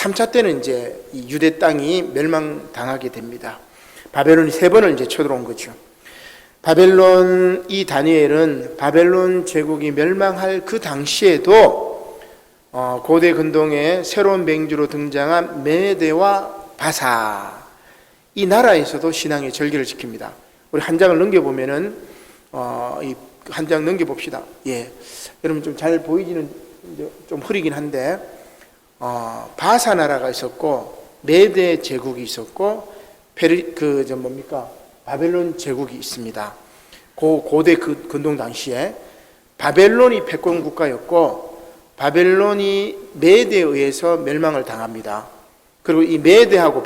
3차 때는 이제 이 유대 땅이 멸망당하게 됩니다. 바벨론이 3번을 이제 쳐들어온 거죠. 바벨론, 이 다니엘은 바벨론 제국이 멸망할 그 당시에도 고대 근동의 새로운 맹주로 등장한 메대와 바사, 이 나라에서도 신앙의 절기를 지킵니다. 우리 한 장을 넘겨보면은 이 한 장 넘겨봅시다. 예, 여러분 좀 잘 보이지는 좀 흐리긴 한데 바사 나라가 있었고 메대 제국이 있었고 바벨론 제국이 있습니다. 고대 근동 당시에 바벨론이 패권 국가였고 바벨론이 메대에 의해서 멸망을 당합니다. 그리고 이 메대하고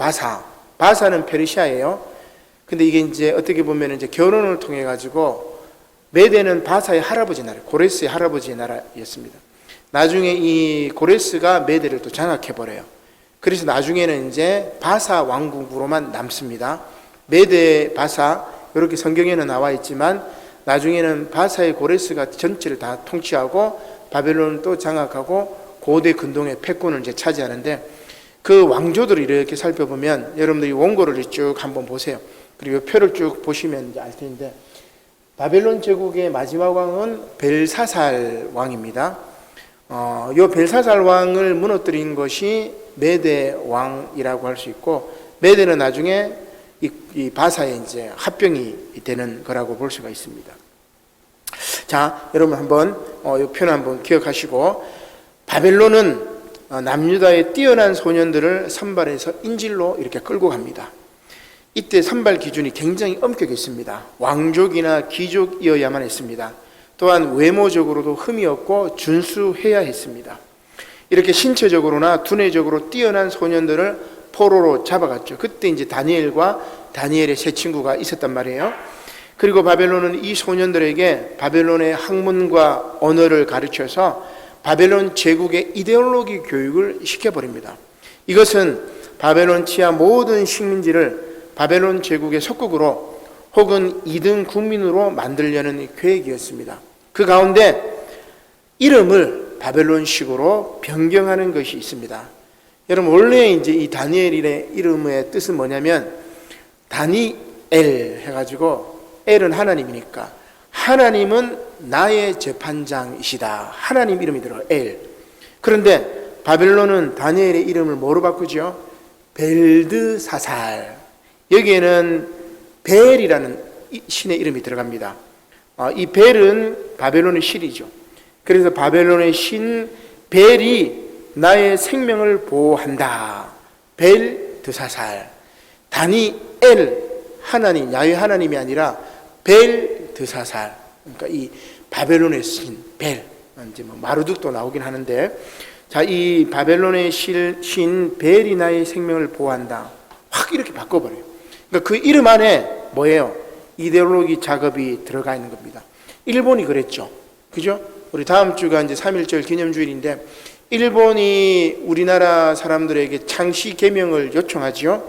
바사는 페르시아예요. 근데 이게 이제 어떻게 보면 이제 결혼을 통해 가지고 메대는 바사의 할아버지 나라, 고레스의 할아버지의 나라였습니다. 나중에 이 고레스가 메대를 또 장악해 버려요. 그래서 나중에는 이제 바사 왕국으로만 남습니다. 메대, 바사, 이렇게 성경에는 나와 있지만 나중에는 바사의 고레스가 전체를 다 통치하고 바벨론을 또 장악하고 고대 근동의 패권을 이제 차지하는데, 그 왕조들을 이렇게 살펴보면 여러분들이 원고를 쭉 한번 보세요. 그리고 표를 쭉 보시면 이제 알 텐데, 바벨론 제국의 마지막 왕은 벨사살 왕입니다. 요 벨사살 왕을 무너뜨린 것이 메대 왕이라고 할 수 있고, 메대는 나중에 이 바사에 이제 합병이 되는 거라고 볼 수가 있습니다. 자, 여러분 한번 이 표는 한번 기억하시고, 바벨론은 남유다의 뛰어난 소년들을 선발해서 인질로 이렇게 끌고 갑니다. 이때 선발 기준이 굉장히 엄격했습니다. 왕족이나 귀족이어야만 했습니다. 또한 외모적으로도 흠이 없고 준수해야 했습니다. 이렇게 신체적으로나 두뇌적으로 뛰어난 소년들을 포로로 잡아갔죠. 그때 이제 다니엘과 다니엘의 세 친구가 있었단 말이에요. 그리고 바벨론은 이 소년들에게 바벨론의 학문과 언어를 가르쳐서 바벨론 제국의 이데올로기 교육을 시켜버립니다. 이것은 바벨론 치하 모든 식민지를 바벨론 제국의 속국으로 혹은 2등 국민으로 만들려는 계획이었습니다. 그 가운데 이름을 바벨론식으로 변경하는 것이 있습니다. 여러분, 원래 이제 이 다니엘의 이름의 뜻은 뭐냐면 다니엘 해가지고, 엘은 하나님이니까 하나님은 나의 재판장이시다, 하나님 이름이 들어요, 엘. 그런데 바벨론은 다니엘의 이름을 뭐로 바꾸죠? 벨드사살. 여기에는 벨이라는 신의 이름이 들어갑니다. 이 벨은 바벨론의 신이죠. 그래서 바벨론의 신 벨이 나의 생명을 보호한다, 벨드사살. 다니엘, 하나님, 야훼 하나님이 아니라 벨드사살. 그러니까 이 바벨론의 신 벨, 이제 뭐 마르둑도 나오긴 하는데, 자, 이 바벨론의 신 벨이 나의 생명을 보호한다, 확 이렇게 바꿔버려요. 그러니까 그 이름 안에 뭐예요? 이데올로기 작업이 들어가 있는 겁니다. 일본이 그랬죠, 그죠? 우리 다음 주가 이제 3.1절 기념주일인데 일본이 우리나라 사람들에게 창시 개명을 요청하지요.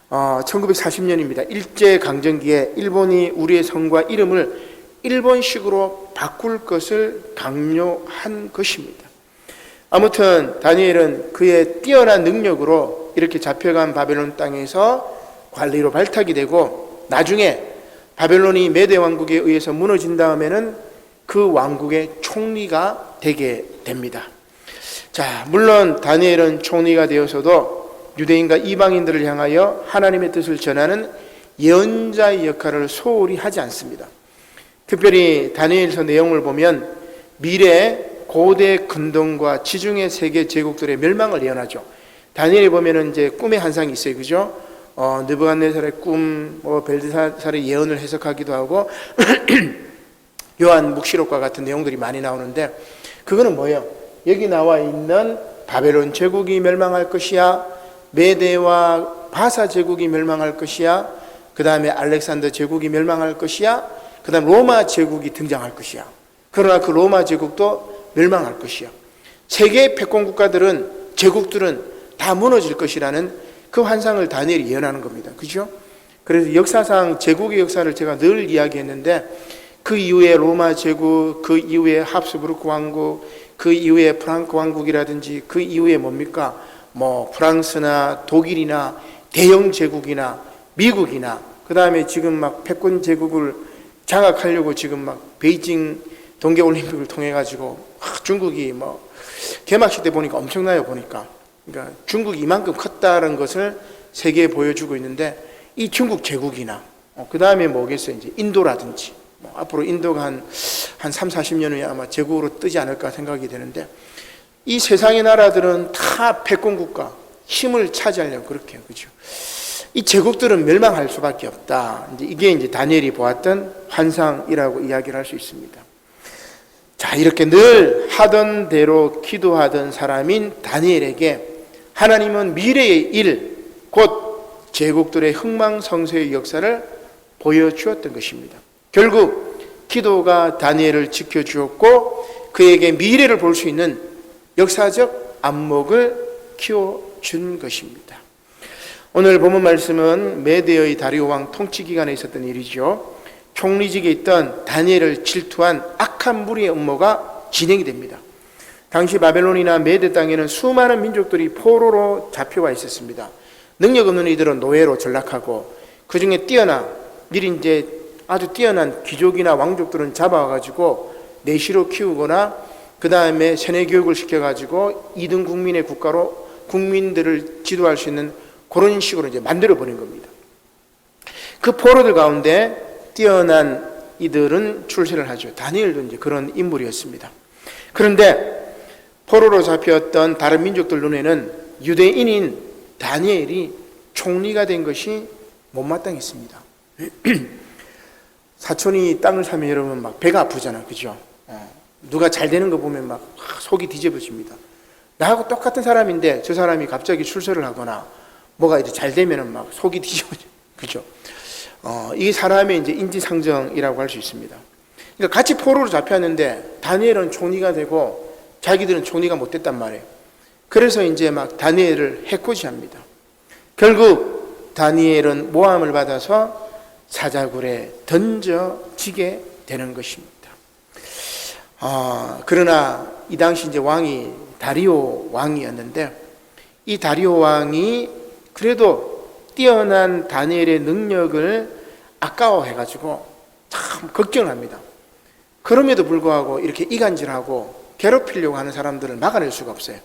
1940년입니다. 일제강점기에 일본이 우리의 성과 이름을 일본식으로 바꿀 것을 강요한 것입니다. 아무튼 다니엘은 그의 뛰어난 능력으로 이렇게 잡혀간 바벨론 땅에서 관리로 발탁이 되고, 나중에 바벨론이 메대 왕국에 의해서 무너진 다음에는 그 왕국의 총리가 되게 됩니다. 자, 물론 다니엘은 총리가 되어서도 유대인과 이방인들을 향하여 하나님의 뜻을 전하는 예언자의 역할을 소홀히 하지 않습니다. 특별히 다니엘서 내용을 보면 미래 고대 근동과 지중해 세계 제국들의 멸망을 예언하죠. 다니엘에 보면은 이제 꿈의 한상이 있어요, 그죠? 느부갓네살의 꿈, 벨드사살의 예언을 해석하기도 하고 요한 묵시록과 같은 내용들이 많이 나오는데, 그거는 뭐예요? 여기 나와 있는 바벨론 제국이 멸망할 것이야, 메대와 바사 제국이 멸망할 것이야, 그 다음에 알렉산더 제국이 멸망할 것이야, 그 다음 로마 제국이 등장할 것이야. 그러나 그 로마 제국도 멸망할 것이야. 세계 패권 국가들은, 제국들은 다 무너질 것이라는 그 환상을 다니엘이 예언하는 겁니다. 그죠? 그래서 역사상 제국의 역사를 제가 늘 이야기했는데, 그 이후에 로마 제국, 그 이후에 합스부르크 왕국, 그 이후에 프랑크 왕국이라든지 그 이후에 뭡니까? 뭐 프랑스나 독일이나 대영 제국이나 미국이나 그 다음에 지금 막 패권 제국을 장악하려고 지금 막 베이징 동계올림픽을 통해 가지고 중국이 뭐 개막식 때 보니까 엄청나요. 보니까 그러니까 중국이 이만큼 컸다는 것을 세계에 보여주고 있는데 이 중국 제국이나 그 다음에 뭐겠어요? 이제 인도라든지 앞으로 인도가 한 3, 40년 후에 아마 제국으로 뜨지 않을까 생각이 되는데 이 세상의 나라들은 다 패권 국가 힘을 차지하려고 그렇게 해요. 그렇죠? 이 제국들은 멸망할 수밖에 없다. 이게 이제 다니엘이 보았던 환상이라고 이야기를 할 수 있습니다. 자, 이렇게 늘 하던 대로 기도하던 사람인 다니엘에게 하나님은 미래의 일, 곧 제국들의 흥망성쇠의 역사를 보여주었던 것입니다. 결국 기도가 다니엘을 지켜주었고 그에게 미래를 볼 수 있는 역사적 안목을 키워준 것입니다. 오늘 본문 말씀은 메대의 다리오 왕 통치 기간에 있었던 일이죠. 총리직에 있던 다니엘을 질투한 악한 무리의 음모가 진행이 됩니다. 당시 바벨론이나 메대 땅에는 수많은 민족들이 포로로 잡혀와 있었습니다. 능력 없는 이들은 노예로 전락하고 그 중에 미리 이제 아주 뛰어난 귀족이나 왕족들은 잡아와가지고 내시로 키우거나 그 다음에 세뇌 교육을 시켜가지고 2등 국민의 국가로 국민들을 지도할 수 있는 그런 식으로 이제 만들어 버린 겁니다. 그 포로들 가운데 뛰어난 이들은 출세를 하죠. 다니엘도 이제 그런 인물이었습니다. 그런데 포로로 잡혔던 다른 민족들 눈에는 유대인인 다니엘이 총리가 된 것이 못마땅했습니다. 사촌이 땅을 사면 여러분 막 배가 아프잖아, 그죠? 누가 잘 되는 거 보면 막 속이 뒤집어집니다. 나하고 똑같은 사람인데 저 사람이 갑자기 출세를 하거나 뭐가 이제 잘 되면은 막 속이 뒤집어져, 그죠? 이게 사람의 이제 인지상정이라고 할 수 있습니다. 그러니까 같이 포로로 잡혔는데 다니엘은 총리가 되고 자기들은 총리가 못 됐단 말이에요. 그래서 이제 막 다니엘을 해코지합니다. 결국 다니엘은 모함을 받아서 사자굴에 던져지게 되는 것입니다. 그러나 이 당시 이제 왕이 다리오 왕이었는데 이 다리오 왕이 그래도 뛰어난 다니엘의 능력을 아까워해가지고 참 걱정을 합니다. 그럼에도 불구하고 이렇게 이간질하고 괴롭히려고 하는 사람들을 막아낼 수가 없어요.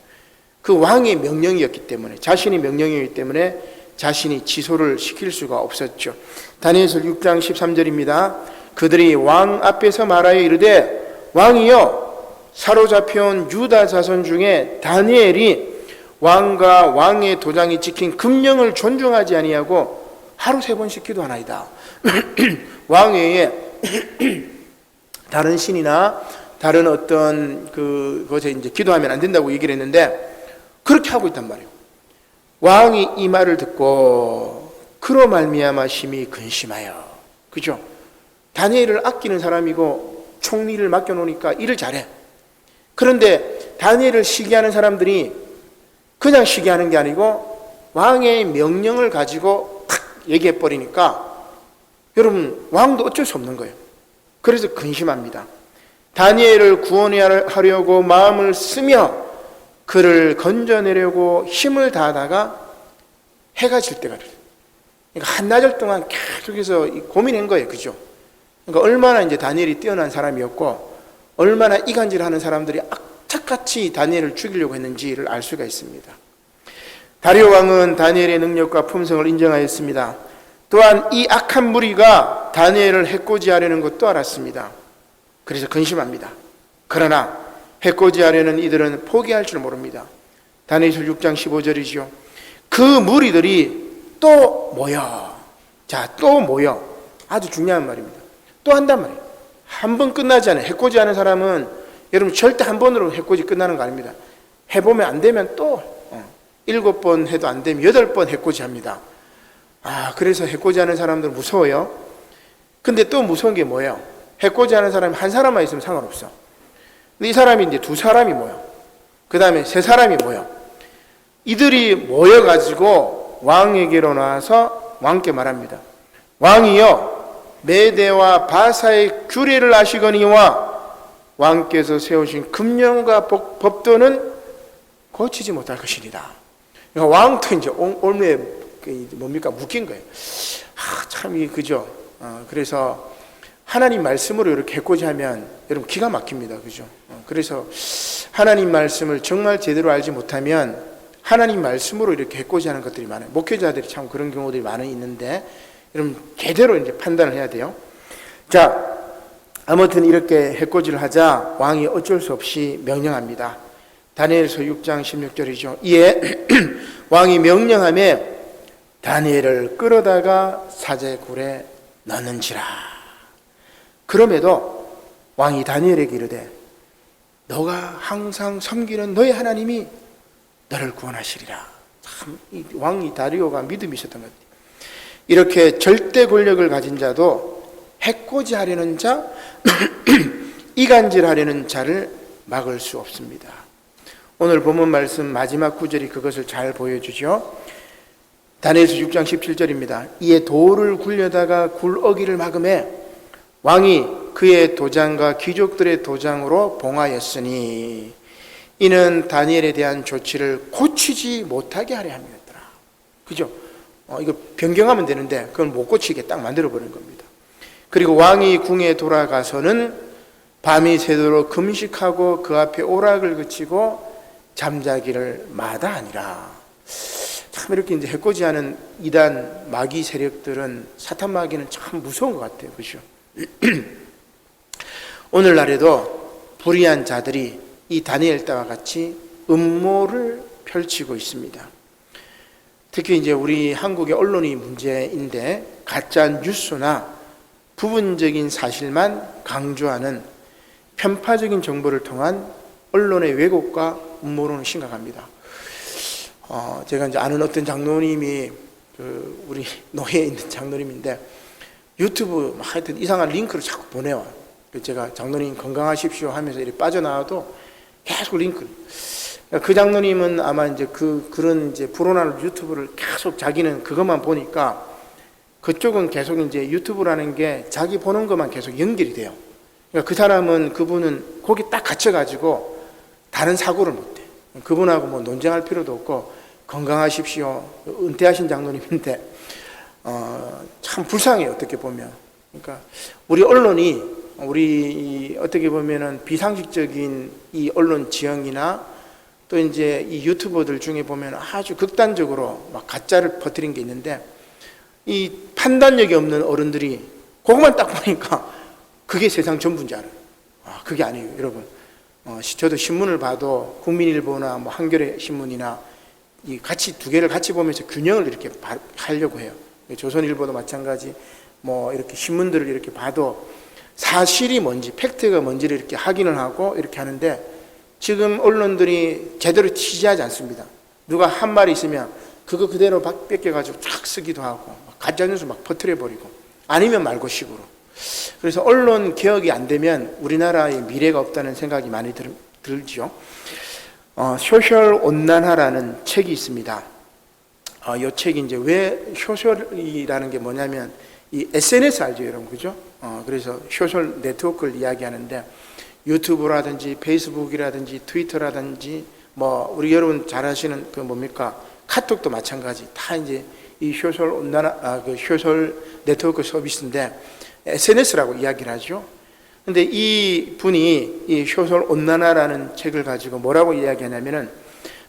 그 왕의 명령이었기 때문에, 자신이 명령이었기 때문에 자신이 지소를 시킬 수가 없었죠. 다니엘서 6장 13절입니다. 그들이 왕 앞에서 말하여 이르되 왕이여 사로잡혀온 유다 자손 중에 다니엘이 왕과 왕의 도장이 찍힌 금령을 존중하지 아니하고 하루 3번씩 기도하나이다. 왕 외에 다른 신이나 다른 어떤 그것에 이제 기도하면 안 된다고 얘기를 했는데 그렇게 하고 있단 말이에요. 왕이 이 말을 듣고 그로 말미암아 심히 근심하여, 그죠? 다니엘을 아끼는 사람이고 총리를 맡겨놓으니까 일을 잘해. 그런데 다니엘을 시기하는 사람들이 그냥 시기하는 게 아니고 왕의 명령을 가지고 탁 얘기해버리니까 여러분 왕도 어쩔 수 없는 거예요. 그래서 근심합니다. 다니엘을 구원하려고 마음을 쓰며 그를 건져내려고 힘을 다하다가 해가 질 때가 돼요. 그러니까 한나절 동안 계속해서 고민한 거예요. 그죠? 그러니까 얼마나 이제 다니엘이 뛰어난 사람이었고 얼마나 이간질하는 사람들이 악착같이 다니엘을 죽이려고 했는지를 알 수가 있습니다. 다리오 왕은 다니엘의 능력과 품성을 인정하였습니다. 또한 이 악한 무리가 다니엘을 해코지하려는 것도 알았습니다. 그래서 근심합니다. 그러나 해코지하려는 이들은 포기할 줄 모릅니다. 다니엘서 6장 15절이죠. 그 무리들이 또 모여. 자, 또 모여. 아주 중요한 말입니다. 또 한단 말이에요. 한 번 끝나지 않아요. 해코지하는 사람은 여러분 절대 한 번으로 해코지 끝나는 거 아닙니다. 해보면 안 되면 또 7번 해도 안 되면 8번 해코지합니다. 그래서 해코지하는 사람들은 무서워요. 근데 또 무서운 게 뭐예요? 해코지하는 사람이 한 사람만 있으면 상관없어. 근데 이 사람이 이제 2사람이 모여. 그 다음에 3사람이 모여. 이들이 모여가지고 왕에게로 나와서 왕께 말합니다. 왕이여, 메대와 바사의 규례를 아시거니와 왕께서 세우신 금령과 법도는 고치지 못할 것이니라. 그러니까 왕도 이제 올무에 뭡니까? 묶인 거예요. 참, 그죠? 그래서 하나님 말씀으로 이렇게 해코지하면 여러분 기가 막힙니다. 그죠? 그래서 하나님 말씀을 정말 제대로 알지 못하면 하나님 말씀으로 이렇게 해코지하는 것들이 많아요. 목회자들이 참 그런 경우들이 많이 있는데 여러분 제대로 이제 판단을 해야 돼요. 자, 아무튼 이렇게 해코지를 하자 왕이 어쩔 수 없이 명령합니다. 다니엘서 6장 16절이죠. 이에 왕이 명령하며 다니엘을 끌어다가 사제굴에 넣는지라. 그럼에도 왕이 다니엘에게 이르되 너가 항상 섬기는 너의 하나님이 너를 구원하시리라. 참, 이 왕이 다리오가 믿음이 있었던 것 같아요. 이렇게 절대 권력을 가진 자도 해코지하려는 자, 이간질하려는 자를 막을 수 없습니다. 오늘 본문 말씀 마지막 구절이 그것을 잘 보여주죠. 다니엘서 6장 17절입니다. 이에 돌을 굴려다가 굴어기를 막음에 왕이 그의 도장과 귀족들의 도장으로 봉하였으니 이는 다니엘에 대한 조치를 고치지 못하게 하려 함이었더라. 그죠? 이거 변경하면 되는데 그건 못 고치게 딱 만들어버린 겁니다. 그리고 왕이 궁에 돌아가서는 밤이 새도록 금식하고 그 앞에 오락을 그치고 잠자기를 마다하니라. 참 이렇게 이제 해코지하는 이단 마귀 세력들은 사탄 마귀는 참 무서운 것 같아요. 그렇죠? 오늘날에도 불의한 자들이 이 다니엘 때와 같이 음모를 펼치고 있습니다. 특히 이제 우리 한국의 언론이 문제인데 가짜 뉴스나 부분적인 사실만 강조하는 편파적인 정보를 통한 언론의 왜곡과 음모론은 심각합니다. 제가 이제 아는 어떤 장로님이 우리 노예에 있는 장로님인데 유튜브 하여튼 이상한 링크를 자꾸 보내와. 제가 장로님 건강하십시오 하면서 이렇게 빠져나와도 계속 링크를. 그 장로님은 아마 이제 그런 이제 불온한 유튜브를 계속 자기는 그것만 보니까 그쪽은 계속 이제 유튜브라는 게 자기 보는 것만 계속 연결이 돼요. 그러니까 그분은 거기 딱 갇혀가지고 다른 사고를 못 해. 그분하고 뭐 논쟁할 필요도 없고 건강하십시오. 은퇴하신 장로님인데 참 불쌍해요. 어떻게 보면. 그러니까 우리 언론이 우리 어떻게 보면은 비상식적인 이 언론 지형이나 또 이제 이 유튜버들 중에 보면 아주 극단적으로 막 가짜를 퍼뜨린 게 있는데 이 판단력이 없는 어른들이 그것만 딱 보니까 그게 세상 전부인 줄 알아요. 그게 아니에요, 여러분. 저도 신문을 봐도 국민일보나 뭐 한겨레 신문이나 이 같이 두 개를 같이 보면서 균형을 이렇게 하려고 해요. 조선일보도 마찬가지. 뭐 이렇게 신문들을 이렇게 봐도 사실이 뭔지, 팩트가 뭔지를 이렇게 확인을 하고 이렇게 하는데 지금 언론들이 제대로 취재하지 않습니다. 누가 한 말이 있으면 그거 그대로 뺏겨가지고 쫙 쓰기도 하고 가짜뉴스 막 퍼뜨려버리고 아니면 말고 식으로. 그래서 언론 개혁이 안 되면 우리나라의 미래가 없다는 생각이 많이 들죠. 소셜 온난화라는 책이 있습니다. 이 책이 이제 왜 소셜이라는 게 뭐냐면 이 SNS 알죠, 여러분, 그죠? 그래서 소셜 네트워크를 이야기하는데 유튜브라든지 페이스북이라든지 트위터라든지 뭐 우리 여러분 잘 아시는 그 뭡니까 카톡도 마찬가지 다 이제 이 소셜 온난화 그 소셜 네트워크 서비스인데 SNS라고 이야기를 하죠. 근데 이 분이 이 소셜 온난화라는 책을 가지고 뭐라고 이야기하냐면은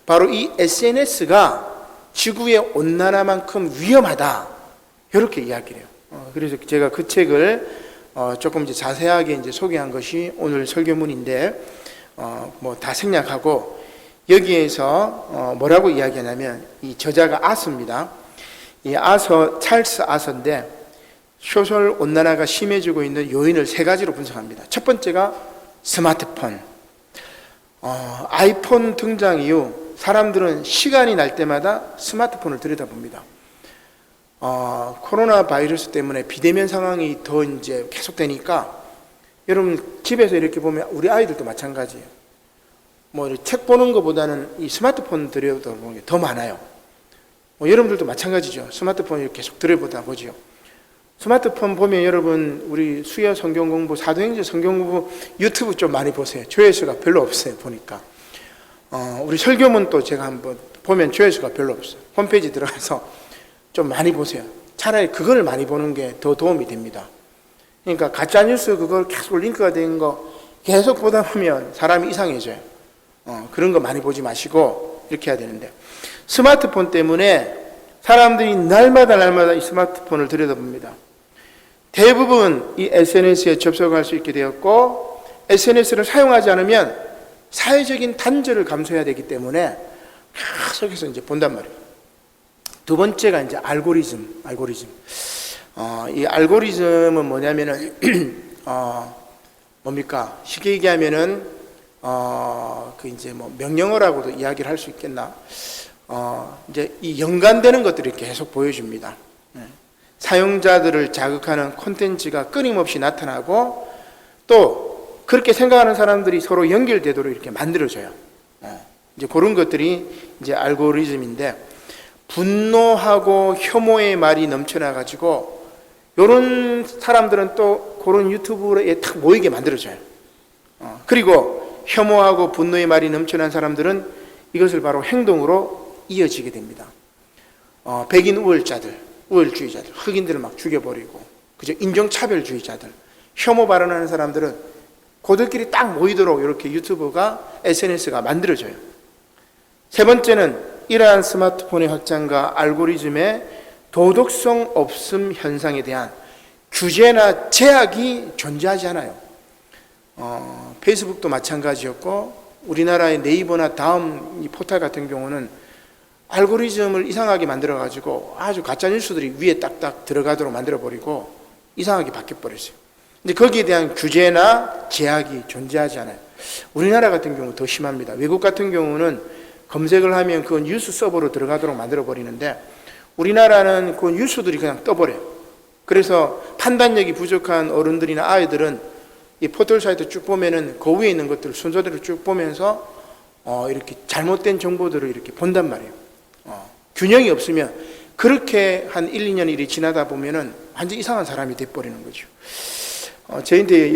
바로 이 SNS가 지구의 온난화만큼 위험하다 이렇게 이야기를 해요. 그래서 제가 그 책을 조금 이제 자세하게 이제 소개한 것이 오늘 설교문인데 뭐 다 생략하고 여기에서 뭐라고 이야기하냐면 이 저자가 아서입니다. 이 아서 찰스 아서인데 소셜 온난화가 심해지고 있는 요인을 세 가지로 분석합니다. 첫 번째가 스마트폰. 아이폰 등장 이후 사람들은 시간이 날 때마다 스마트폰을 들여다봅니다. 코로나 바이러스 때문에 비대면 상황이 더 이제 계속되니까 여러분 집에서 이렇게 보면 우리 아이들도 마찬가지예요. 뭐 책 보는 것보다는 이 스마트폰 들여다보는 게 더 많아요. 여러분들도 마찬가지죠. 스마트폰을 계속 들여보다 보죠. 스마트폰 보면 여러분 우리 수요 성경 공부, 사도행전 성경 공부 유튜브 좀 많이 보세요. 조회수가 별로 없어요. 보니까 우리 설교문 또 제가 한번 보면 조회수가 별로 없어요. 홈페이지 들어가서 좀 많이 보세요. 차라리 그걸 많이 보는 게 더 도움이 됩니다. 그러니까 가짜뉴스 그걸 계속 링크가 된 거 계속 보다 보면 사람이 이상해져요. 그런 거 많이 보지 마시고 이렇게 해야 되는데, 스마트폰 때문에 사람들이 날마다 이 스마트폰을 들여다봅니다. 대부분 이 SNS에 접속할 수 있게 되었고, SNS를 사용하지 않으면 사회적인 단절을 감수해야 되기 때문에 계속해서 이제 본단 말이에요. 두 번째가 이제 알고리즘. 이 알고리즘은 뭐냐면은 뭡니까? 쉽게 얘기하면은 그 이제 뭐 명령어라고도 이야기를 할 수 있겠나? 이제 이 연관되는 것들을 계속 보여줍니다. 사용자들을 자극하는 콘텐츠가 끊임없이 나타나고, 또 그렇게 생각하는 사람들이 서로 연결되도록 이렇게 만들어져요. 이제 그런 것들이 이제 알고리즘인데, 분노하고 혐오의 말이 넘쳐나 가지고 이런 사람들은 또 그런 유튜브에 탁 모이게 만들어져요. 그리고 혐오하고 분노의 말이 넘쳐난 사람들은 이것을 바로 행동으로 이어지게 됩니다. 백인 우월주의자들, 흑인들을 막 죽여버리고, 그죠? 인종차별주의자들, 혐오 발언하는 사람들은 그들끼리 딱 모이도록 이렇게 유튜브가, SNS가 만들어져요. 세 번째는 이러한 스마트폰의 확장과 알고리즘의 도덕성 없음 현상에 대한 규제나 제약이 존재하지 않아요. 페이스북도 마찬가지였고, 우리나라의 네이버나 다음 이 포털 같은 경우는 알고리즘을 이상하게 만들어가지고 아주 가짜 뉴스들이 위에 딱딱 들어가도록 만들어버리고 이상하게 바뀌어버렸어요. 근데 거기에 대한 규제나 제약이 존재하지 않아요. 우리나라 같은 경우 더 심합니다. 외국 같은 경우는 검색을 하면 그 뉴스 서버로 들어가도록 만들어버리는데, 우리나라는 그 뉴스들이 그냥 떠버려요. 그래서 판단력이 부족한 어른들이나 아이들은 이 포털 사이트 쭉 보면은 그 위에 있는 것들을 순서대로 쭉 보면서 이렇게 잘못된 정보들을 이렇게 본단 말이에요. 균형이 없으면 그렇게 한 1, 2년 일이 지나다 보면은 완전 이상한 사람이 돼버리는 거죠. 저희한테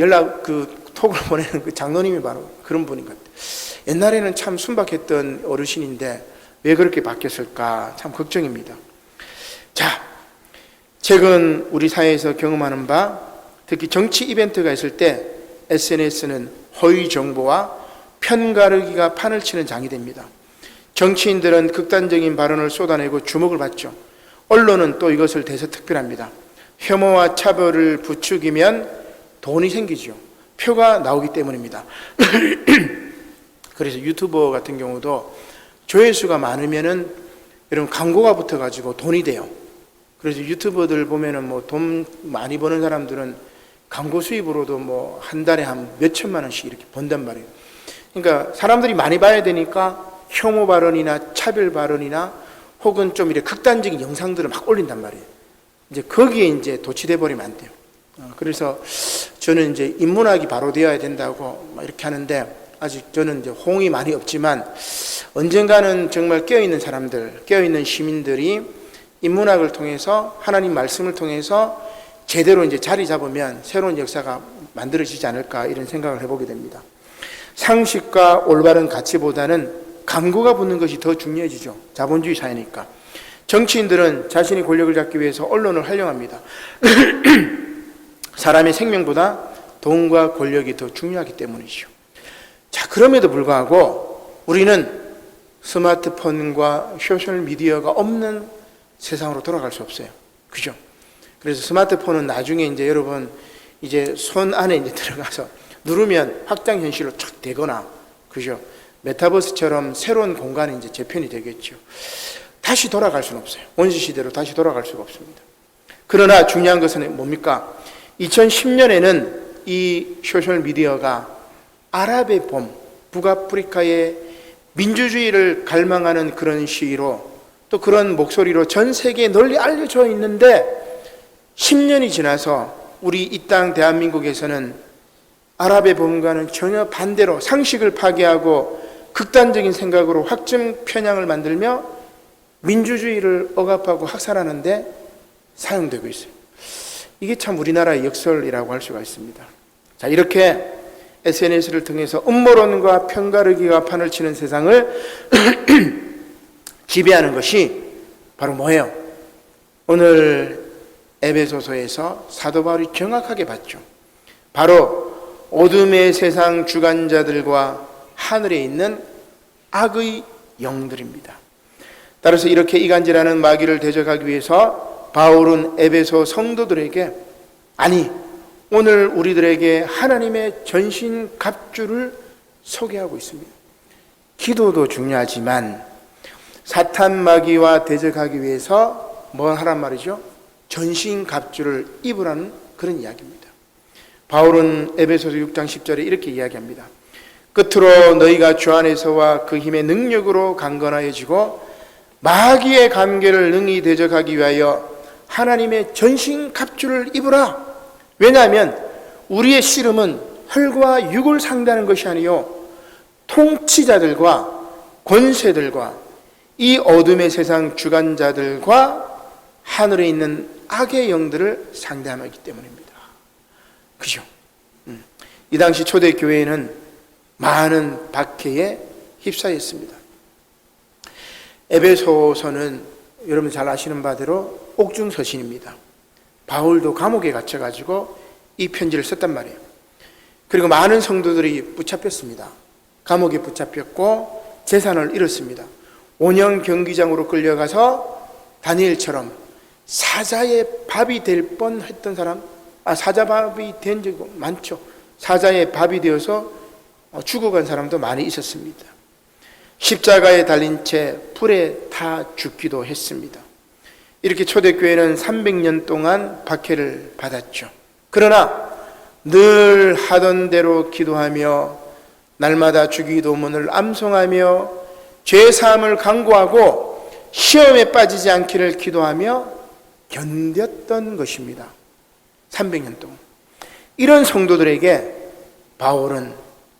톡을 보내는 그 장로님이 바로 그런 분인 것 같아요. 옛날에는 참 순박했던 어르신인데 왜 그렇게 바뀌었을까 참 걱정입니다. 자, 최근 우리 사회에서 경험하는 바, 특히 정치 이벤트가 있을 때 SNS는 허위 정보와 편가르기가 판을 치는 장이 됩니다. 정치인들은 극단적인 발언을 쏟아내고 주목을 받죠. 언론은 또 이것을 대서특별합니다. 혐오와 차별을 부추기면 돈이 생기죠. 표가 나오기 때문입니다. 그래서 유튜버 같은 경우도 조회수가 많으면은 이런 광고가 붙어가지고 돈이 돼요. 그래서 유튜버들 보면은 뭐 돈 많이 버는 사람들은 광고 수입으로도 뭐 한 달에 한 몇천만 원씩 이렇게 번단 말이에요. 그러니까 사람들이 많이 봐야 되니까 혐오 발언이나 차별 발언이나 혹은 좀 이렇게 극단적인 영상들을 막 올린단 말이에요. 이제 거기에 이제 도취돼 버리면 안 돼요. 그래서 저는 이제 인문학이 바로 되어야 된다고 막 이렇게 하는데, 아직 저는 이제 호응이 많이 없지만 언젠가는 정말 깨어있는 사람들, 깨어있는 시민들이 인문학을 통해서, 하나님 말씀을 통해서 제대로 이제 자리 잡으면 새로운 역사가 만들어지지 않을까, 이런 생각을 해보게 됩니다. 상식과 올바른 가치보다는 강구가 붙는 것이 더 중요해지죠. 자본주의 사회니까. 정치인들은 자신이 권력을 잡기 위해서 언론을 활용합니다. 사람의 생명보다 돈과 권력이 더 중요하기 때문이죠. 자, 그럼에도 불구하고 우리는 스마트폰과 소셜미디어가 없는 세상으로 돌아갈 수 없어요. 그죠? 그래서 스마트폰은 나중에 이제 여러분 이제 손 안에 이제 들어가서 누르면 확장 현실로 쫙 되거나, 그죠? 메타버스처럼 새로운 공간이 이제 재편이 되겠죠. 다시 돌아갈 수는 없어요. 원시 시대로 다시 돌아갈 수가 없습니다. 그러나 중요한 것은 뭡니까? 2010년에는 이 소셜미디어가 아랍의 봄, 북아프리카의 민주주의를 갈망하는 그런 시위로, 또 그런 목소리로 전 세계에 널리 알려져 있는데, 10년이 지나서 우리 이 땅 대한민국에서는 아랍의 봄과는 전혀 반대로 상식을 파괴하고 극단적인 생각으로 확증 편향을 만들며 민주주의를 억압하고 학살하는데 사용되고 있어요. 이게 참 우리나라의 역설이라고 할 수가 있습니다. 자, 이렇게 SNS를 통해서 음모론과 편가르기가 판을 치는 세상을 지배하는 것이 바로 뭐예요? 오늘 에베소서에서 사도 바울이 정확하게 봤죠. 바로 어둠의 세상 주관자들과 하늘에 있는 악의 영들입니다. 따라서 이렇게 이간질하는 마귀를 대적하기 위해서 바울은 에베소 성도들에게, 아니 오늘 우리들에게 하나님의 전신갑주를 소개하고 있습니다. 기도도 중요하지만 사탄 마귀와 대적하기 위해서 뭘 하란 말이죠? 전신갑주를 입으라는 그런 이야기입니다. 바울은 에베소서 6장 10절에 이렇게 이야기합니다. 끝으로 너희가 주 안에서와 그 힘의 능력으로 강건하여지고 마귀의 감계를 능히 대적하기 위하여 하나님의 전신갑주를 입으라. 왜냐하면 우리의 씨름은 혈과 육을 상대하는 것이 아니요 통치자들과 권세들과 이 어둠의 세상 주관자들과 하늘에 있는 악의 영들을 상대하기 때문입니다. 그죠? 이 당시 초대교회에는 많은 박해에 휩싸였습니다. 에베소서는 여러분 잘 아시는 바대로 옥중서신입니다. 바울도 감옥에 갇혀가지고 이 편지를 썼단 말이에요. 그리고 많은 성도들이 붙잡혔습니다. 감옥에 붙잡혔고 재산을 잃었습니다. 5년 경기장으로 끌려가서 다니엘처럼 사자의 밥이 될 뻔했던 사람, 사자밥이 된 적이 많죠. 사자의 밥이 되어서 죽어간 사람도 많이 있었습니다. 십자가에 달린 채 불에 타 죽기도 했습니다. 이렇게 초대교회는 300년 동안 박해를 받았죠. 그러나 늘 하던 대로 기도하며 날마다 주기도문을 암송하며 죄사함을 간구하고 시험에 빠지지 않기를 기도하며 견뎠던 것입니다. 300년 동안. 이런 성도들에게 바울은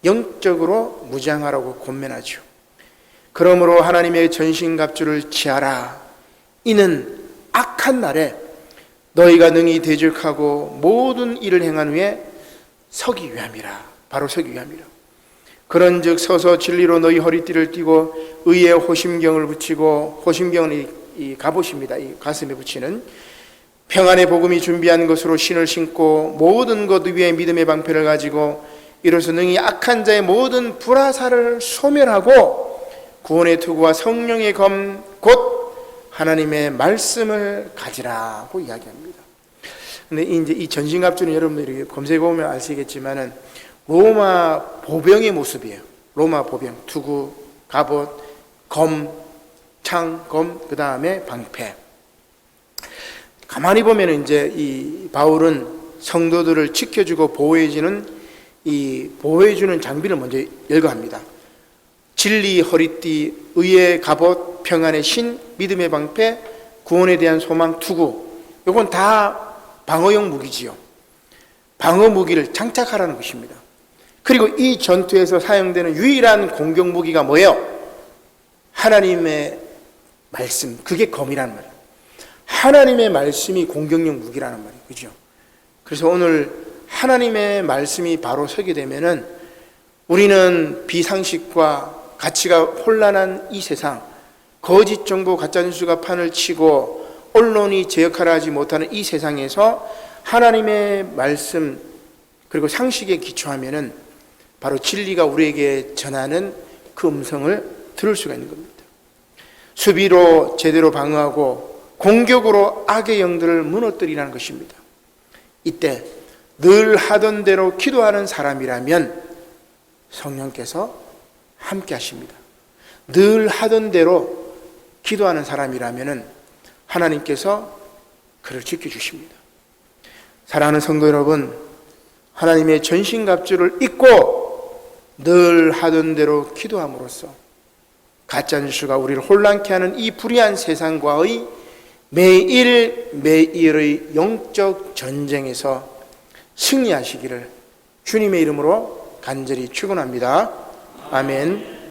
영적으로 무장하라고 권면하죠. 그러므로 하나님의 전신갑주를 취하라. 이는 악한 날에 너희가 능히 대적하고 모든 일을 행한 후에 서기 위함이라. 바로 서기 위함이라. 그런즉 서서 진리로 너희 허리띠를 띠고 의의 호심경을 붙이고, 호심경은 이 갑옷입니다. 이 가슴에 붙이는 평안의 복음이 준비한 것으로 신을 신고 모든 것 위에 믿음의 방패를 가지고 이로써 능히 악한 자의 모든 불화살을 소멸하고 구원의 투구와 성령의 검 곧 하나님의 말씀을 가지라고 이야기합니다. 근데 이제 이 전신갑주는 여러분들이 검색해 보면 아시겠지만은 로마 보병의 모습이에요. 로마 보병, 투구, 갑옷, 검, 창, 검, 그 다음에 방패. 가만히 보면 이제 이 바울은 성도들을 지켜주고 보호해주는 장비를 먼저 열거합니다. 진리 허리띠, 의의 갑옷, 평안의 신, 믿음의 방패, 구원에 대한 소망, 투구. 이건 다 방어용 무기지요. 방어 무기를 장착하라는 것입니다. 그리고 이 전투에서 사용되는 유일한 공격 무기가 뭐예요? 하나님의 말씀, 그게 검이라는 말이에요. 하나님의 말씀이 공격용 무기라는 말이에요. 그죠? 그래서 오늘 하나님의 말씀이 바로 서게 되면은 우리는 비상식과 가치가 혼란한 이 세상, 거짓 정보, 가짜 뉴스가 판을 치고 언론이 제 역할을 하지 못하는 이 세상에서 하나님의 말씀 그리고 상식에 기초하면은 바로 진리가 우리에게 전하는 그 음성을 들을 수가 있는 겁니다. 수비로 제대로 방어하고 공격으로 악의 영들을 무너뜨리라는 것입니다. 이때 늘 하던 대로 기도하는 사람이라면 성령께서 함께 하십니다. 늘 하던 대로 기도하는 사람이라면 하나님께서 그를 지켜주십니다. 사랑하는 성도 여러분, 하나님의 전신갑주를 입고 늘 하던 대로 기도함으로써 가짜뉴스가 우리를 혼란케 하는 이 불의한 세상과의 매일의 영적 전쟁에서 승리하시기를 주님의 이름으로 간절히 축원합니다. 아멘.